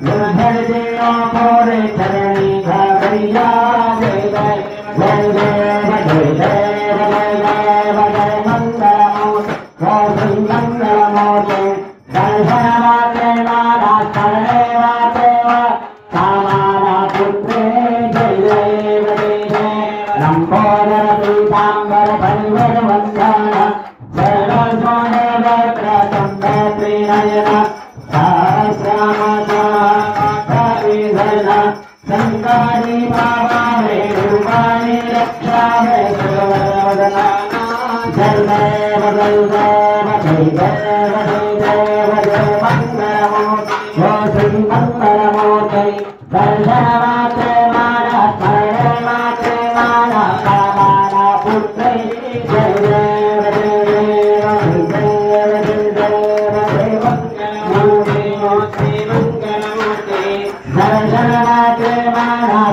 निर्भरदियों पूरे चरणी घरिया जय जय जय देव जय देव जय देव जय मंगलमूर्ति मंगलमूर्ति दर्शन मात्रे माला शरणे मात्रे कामाना पुत्रे जय देव जय देव लंबोदर पीतांबर परिवर वंदन सर्वसोने वक्र चंद्र त्रिनयन सहस्रमधना संकारी बाबा रे रूपाणी रक्षा है सर्ववदना जय देव जय देव जय देव जय देव जय मंगलमूर्ति जय श्री मंगलमूर्ति दर्शन मात्रे माला स्मरण मात्रे माला कामाना पुत्रे जय देव जय देव जय देव जय मंगलमूर्ति दर्शन मात्रे माला